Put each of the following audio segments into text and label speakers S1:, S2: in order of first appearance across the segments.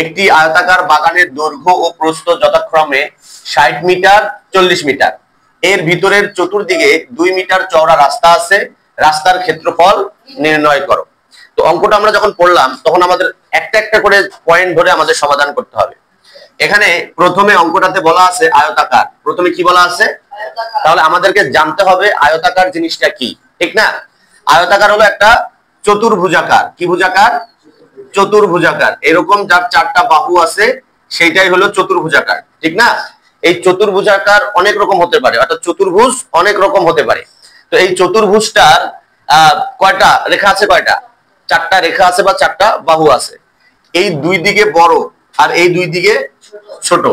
S1: একটি আয়তাকার বাগানের দৈর্ঘ্য ও প্রস্থ যথাক্রমে 60 মিটার 40 মিটার। এর ভিতরের চতুর্দিকে 2 মিটার চওড়া রাস্তা আছে। রাস্তার ক্ষেত্রফল নির্ণয় করো। তো অঙ্কটা আমরা যখন পড়লাম তখন আমাদের একটা একটা করে পয়েন্ট ধরে আমাদের সমাধান করতে হবে। এখানে প্রথমে অঙ্কটাতে বলা আছে আয়তাকার। প্রথমে কি বলা আছে? তাহলে আমাদেরকে জানতে হবে আয়তাকার জিনিসটা কি, ঠিক না? আয়তাকার হলো একটা চতুর্ভুজাকার। কি ভুজাকার? চতুর্ভুজাকার। এরকম যার 4টা বাহু আছে সেইটাই হলো চতুর্ভুজাকার, ঠিক না? এই চতুর্ভুজাকার অনেক রকম হতে পারে, অর্থাৎ চতুর্ভুজ অনেক রকম হতে পারে। তো এই চতুর্ভুজটার কয়টা রেখা আছে? কয়টা? 4টা রেখা আছে বা 4টা বাহু আছে। এই দুই দিকে বড় আর এই দুই দিকে ছোট।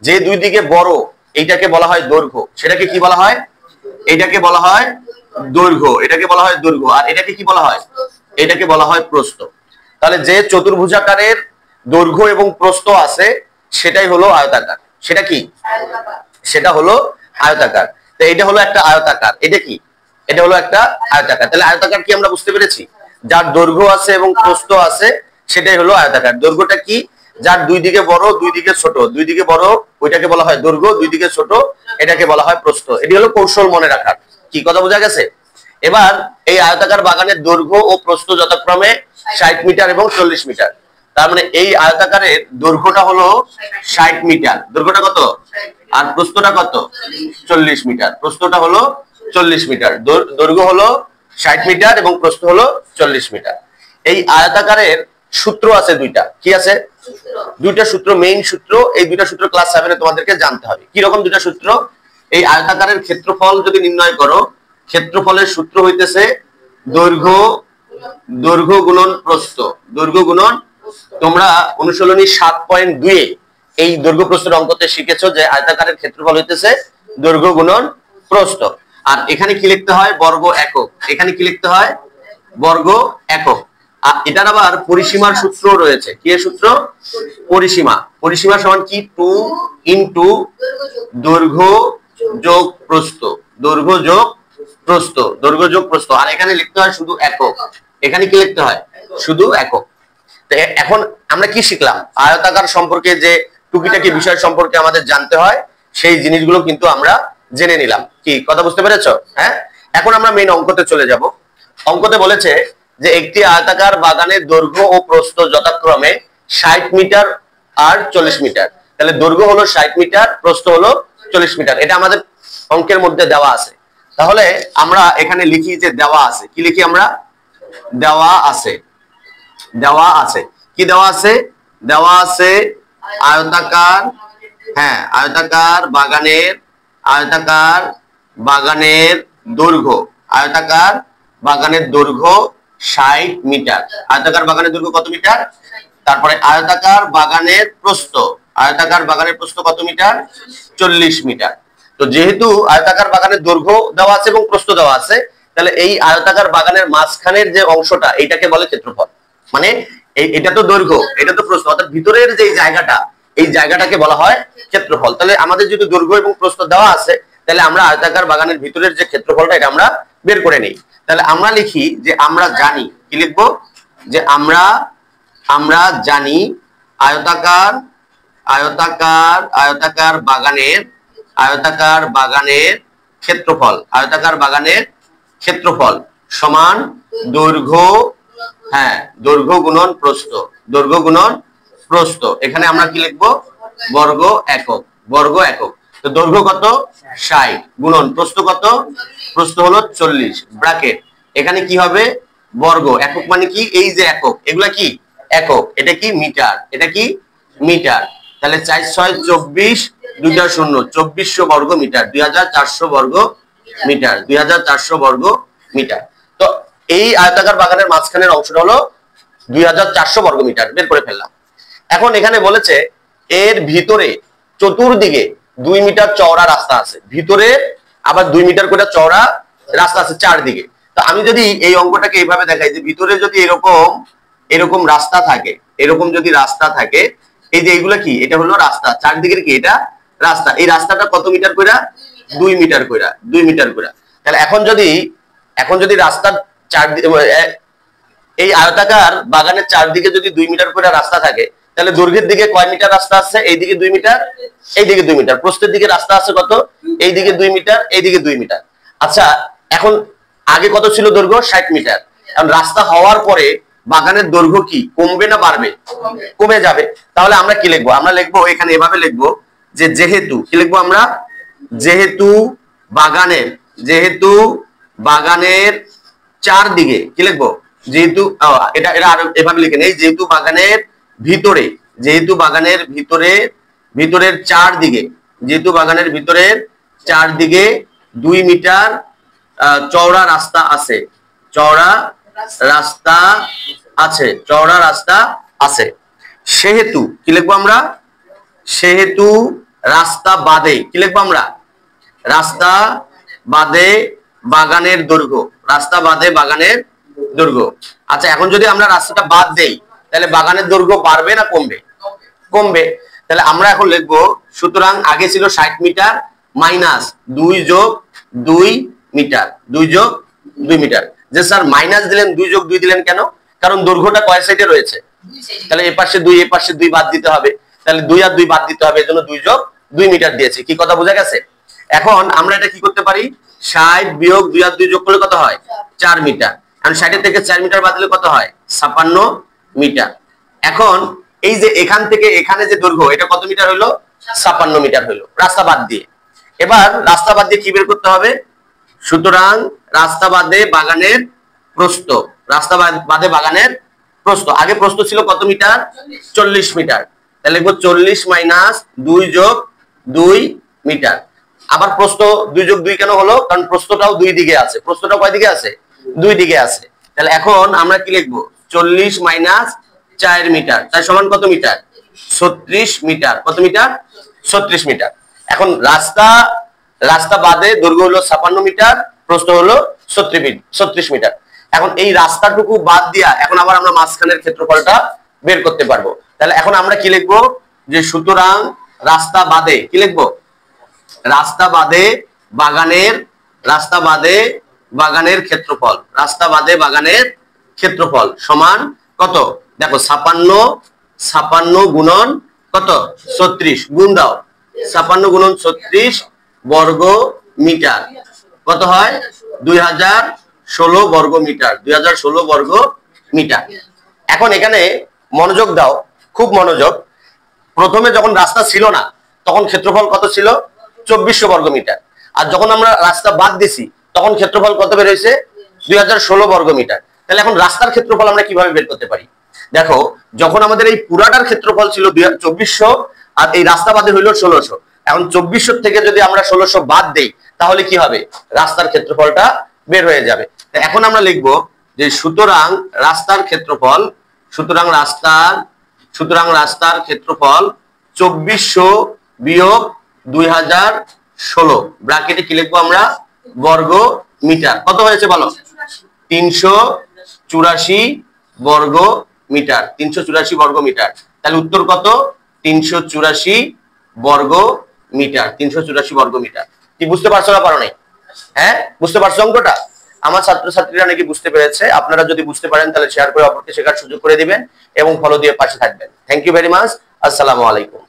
S1: যে দুই দিকে বড় এইটাকে বলা হয় দৈর্ঘ্য। সেটাকে কি বলা হয়? এটাকে বলা হয় দৈর্ঘ্য। এটাকে বলা হয় দৈর্ঘ্য। আর এটাকে কি বলা হয়? এটাকে বলা হয় প্রস্থ। তাহলে যে চতুর্ভুজাকারের দৈর্ঘ্য এবং প্রস্থ আছে সেটাই হলো আয়তাকার। সেটা কি? সেটা হলো আয়তাকার। তো এটা হলো একটা আয়তাকার। এটা কি? এটা হলো একটা আয়তাকার। তাহলে আয়তাকার কি আমরা বুঝতে পেরেছি? যার দৈর্ঘ্য আছে এবং প্রস্থ আছে সেটাই হলো আয়তাকার। দৈর্ঘ্যটা কি? যার দুই দিকে বড় দুই দিকে ছোট। দুই দিকে বড় ওইটাকে বলা হয় দৈর্ঘ্য, দুই দিকে ছোট এটাকে বলা হয় প্রস্থ। এটি হলো কৌশল মনে রাখার। কি কথা বোঝা গেছে? এবার এই আয়তাকার বাগানের দৈর্ঘ্য ও প্রস্থ যথাক্রমে 60 মিটার এবং 40 মিটার। তার মানে এই আয়তাকারের দৈর্ঘ্যটা হলো 60 মিটার। দৈর্ঘ্যটা কত? আর প্রস্থটা কত? 40 মিটার। প্রস্থটা হলো 40 মিটার। দৈর্ঘ্য হলো 60 মিটার এবং প্রস্থ হলো 40 মিটার। এই আয়তাকারের সূত্র আছে দুইটা। কি আছে? দুইটা সূত্র, মেইন সূত্র। এই দুইটা সূত্র ক্লাস 7 তোমাদেরকে জানতে হবে। কি রকম দুইটা সূত্র? এই আয়তাকারের ক্ষেত্রফল যদি নির্ণয় করো, ক্ষেত্রফলের সূত্র হইতেছে দৈর্ঘ্য গুণন প্রস্থ। দৈর্ঘ্য গুণন, তোমরা অনুশীলনী 7.2 এই দৈর্ঘ্য প্রস্থের অঙ্কতে শিখেছো যে আয়তাকারের ক্ষেত্রফল হইতেছে দৈর্ঘ্য গুণন প্রস্থ। আর এখানে কি লিখতে হয়? বর্গ একক। এখানে কি লিখতে হয়? বর্গ একক। আর এটার আবার পরিসীমার সূত্র রয়েছে। কি এর সূত্র? পরিসীমা। পরিসীমা সমান কি? 2 ইনটু দৈর্ঘ্য যোগ প্রস্থ। দৈর্ঘ্য যোগ প্রস্থ। দৈর্ঘ্য যোগ প্রস্থ। আর এখানে লিখতে হয় শুধু একক। এখানে কি লিখতে হয়? শুধু একক। তো এখন আমরা কি শিখলাম? আয়তাকার সম্পর্কে যে টুকিটাকি বিষয় সম্পর্কে আমাদের জানতে হয় সেই জিনিসগুলো কিন্তু আমরা জেনে নিলাম। কি কথা বুঝতে পেরেছো? হ্যাঁ, এখন আমরা মেইন অঙ্কতে চলে যাব। অঙ্কতে বলেছে যে একটি আয়তাকার বাগানের দৈর্ঘ্য ও প্রস্থ যথাক্রমে 60 মিটার আর 40 মিটার। তাহলে দৈর্ঘ্য হলো 60 মিটার, প্রস্থ হলো 40 মিটার। এটা আমাদের অঙ্কের মধ্যে দেওয়া আছে। তাহলে আমরা এখানে লিখি যে দেওয়া আছে। কি লিখি আমরা? দেওয়া আছে। দেওয়া আছে। কি দেওয়া আছে? দেওয়া আছে আয়তাকার, হ্যাঁ, আয়তাকার বাগানের দৈর্ঘ্য। আয়তাকার বাগানের দৈর্ঘ্য 60 মিটার। আয়তাকার বাগানের দৈর্ঘ্য কত মিটার? তারপরে আয়তাকার বাগানের প্রস্থ। আয়তাকার বাগানের প্রস্থ কত মিটার? 40 মিটার। তো যেহেতু আয়তাকার বাগানের দৈর্ঘ্য দেওয়া আছে এবং প্রস্থ দেওয়া আছে, তাহলে এই আয়তাকার বাগানের মাঝখানের যে অংশটা এইটাকে বলে ক্ষেত্রফল। মানে এটা তো দৈর্ঘ্য, এটা তো প্রস্থ, অর্থাৎ ভিতরের যে জায়গাটা, এই জায়গাটাকে বলা হয় ক্ষেত্রফল। তাহলে আমাদের যদি দৈর্ঘ্য এবং প্রস্থ দেওয়া আছে, তাহলে আমরা আয়তাকার বাগানের ভিতরের যে ক্ষেত্রফলটা এটা আমরা বের করে নিই। তাহলে আমরা লিখি যে আমরা জানি। কি লিখবো? যে আমরা জানি আয়তাকার বাগানের ক্ষেত্রফল। আয়তাকার বাগানের ক্ষেত্রফল সমান দৈর্ঘ্য, হ্যাঁ, দৈর্ঘ্য গুণন প্রস্থ। দৈর্ঘ্য গুণন প্রস্থ। এখানে আমরা কি লিখবো? বর্গ একক। বর্গ একক। তো দৈর্ঘ্য কত? 60 গুণন প্রস্থ কত? প্রস্থ হলো 40 ব্র্যাকেট। এখানে কি হবে? বর্গ একক। মানে কি? এই যে একক, এগুলা কি একক। এটা কি? মিটার। এটা কি? মিটার। তাহলে 4 6 24, 2টা 0, 2400 বর্গ মিটার। 2400 বর্গ মিটার। 2400 বর্গ মিটার। তো এই আয়তাকার বাগানের মাঝখানের অংশটা হলো 2400 বর্গ মিটার। বের করে ফেললাম। এখন এখানে বলেছে এর ভিতরে চতুর্দিকে 2 মিটার চওড়া রাস্তা আছে। ভিতরে আবার 2 মিটার করে চওড়া রাস্তা আছে চারদিকে। তো আমি যদি এই অঙ্কটাকে এইভাবে দেখাই যে ভিতরে যদি এরকম রাস্তা থাকে, এরকম যদি রাস্তা থাকে, এই যে এইগুলা কি? এটা হলো রাস্তা। চারদিকের কি? এটা রাস্তা। এই রাস্তাটা কত মিটার কইরা? 2 মিটার কইরা। 2 মিটার কইরা। তাহলে এখন যদি রাস্তার এই আয়তাকার বাগানের চারদিকে যদি 2 মিটার করে রাস্তা থাকে, তাহলে দৈর্ঘ্যের দিকে কয় মিটার রাস্তা আছে? এইদিকে 2 মিটার, এইদিকে 2 মিটার। প্রস্থের দিকে রাস্তা আছে কত? এইদিকে 2 মিটার, এইদিকে 2 মিটার। আচ্ছা, এখন আগে কত ছিল দৈর্ঘ্য? 60 মিটার। এখন রাস্তা হওয়ার পরে বাগানের দৈর্ঘ্য কি কমবে না বাড়বে? কমে যাবে। তাহলে আমরা কি লিখবো? আমরা লিখবো এখানে এভাবে লিখবো যে যেহেতু, কি লিখবো আমরা? যেহেতু বাগানের চারদিকে, কি লিখবো? যেহেতু এটা আরো এভাবে লিখে নেই, যেহেতু বাগানের ভিতরের চারদিকে 2 মিটার চওড়া রাস্তা আছে, সেহেতু কি লিখবো আমরা? সেহেতু রাস্তা বাদে, কি লিখবো আমরা? রাস্তা বাদে বাগানের দৈর্ঘ্য। আচ্ছা, এখন যদি আমরা রাস্তাটা বাদ দেই তাহলে বাগানের দৈর্ঘ্য বাড়বে না কমবে? কমবে। তাহলে আমরা এখন লিখবো সুতরাং আগে ছিল 60 মিটার মাইনাস 2 যোগ 2 মিটার, 2 যোগ 2 মিটার। যে স্যার মাইনাস দিলেন, 2 যোগ 2 দিলেন কেন? কারণ দৈর্ঘ্যটা কয় সাইডে রয়েছে? তাহলে এই পাশে 2, এই পাশে 2 বাদ দিতে হবে। তাহলে 2 আর 2 বাদ দিতে হবে, এজন্য 2 যোগ 2 মিটার দিয়েছি। কি কথা বোঝা গেছে? এখন আমরা এটা কি করতে পারি? 60 বিয়োগ 2 আর 2 যোগ করলে কত হয়? 4 মিটার। এখন 60 থেকে 4 মিটার বাদ দিলে কত হয়? 56 মিটার। এখন এই যে এখান থেকে এখানে যে দৈর্ঘ্য, এটা কত মিটার হলো? 56 মিটার হলো রাস্তা বাদ দিয়ে। এবার রাস্তা বাদ দিয়ে কি বের করতে হবে? সুতরাং রাস্তা বাদে বাগানের প্রস্থ, আগে প্রস্থ ছিল কত মিটার? 40 মিটার। তাহলে লিখবো 40 মাইনাস 2 যোগ 2 মিটার। আবার প্রস্থ 2 যোগ 2 কেন হলো? কারণ প্রস্থটাও 2 দিকে আছে। প্রস্থটাও কয় দিকে আছে? 2 দিকে আছে। তাহলে এখন আমরা কি লিখবো? 40 মাইনাস 4 মিটার, তাই সমান কত মিটার? 36 মিটার। কত মিটার? 36 মিটার। এখন রাস্তা বাদে দৈর্ঘ্য হলো 56 মিটার, প্রস্থ হলো 36 মিটার। এখন এই রাস্তাটুকু বাদ দিয়া এখন আবার আমরা মাঝখানের ক্ষেত্রফলটা বের করতে পারবো। তাহলে এখন আমরা কি লিখবো? যে সুতরাং রাস্তা বাদে, কি লিখবো? রাস্তা বাদে বাগানের ক্ষেত্রফল সমান কত? দেখো 56 গুণন কত? 36 গুণ দাও, 56 গুণন 36 বর্গ মিটার। কত হয়? 2016 বর্গ মিটার। 2016 বর্গ মিটার। এখন এখানে মনোযোগ দাও, খুব মনোযোগ। প্রথমে যখন রাস্তা ছিল না তখন ক্ষেত্রফল কত ছিল? 2400 বর্গ মিটার। আর যখন আমরা রাস্তা বাদ দিছি তখন ক্ষেত্রফল কত বের হয়েছে? 2016 বর্গ মিটার। তাহলে এখন রাস্তার ক্ষেত্রফল আমরা কিভাবে বের করতে পারি? দেখো, যখন আমাদের এই পুরাটার ক্ষেত্রফল ছিল 2400 আর এই রাস্তা বাদে হইলো 1600। এখন 2400 থেকে যদি আমরা 1600 বাদ দেই তাহলে কি হবে? রাস্তার ক্ষেত্রফলটা বের হয়ে যাবে। এখন আমরা লিখবো যে সুতরাং রাস্তার ক্ষেত্রফল 2400 বিয়োগ 2016 ব্র্যাকেটে কি লিখবো আমরা? বর্গ মিটার। কত হয়েছে বলো? 384 বর্গ মিটার। 384 বর্গ মিটার। তাহলে উত্তর কত? 384 বর্গ মিটার। 384 বর্গ মিটার। কি বুঝতে পারছো না পারো নাই? হ্যাঁ, বুঝতে পারছো অঙ্কটা? আমার ছাত্রছাত্রীরা নাকি বুঝতে পেরেছে। আপনারা যদি বুঝতে পারেন তাহলে শেয়ার করে অপরকে শেখার সুযোগ করে দিবেন এবং ফলো দিয়ে পাশে থাকবেন। Thank you very much. আসসালামু আলাইকুম।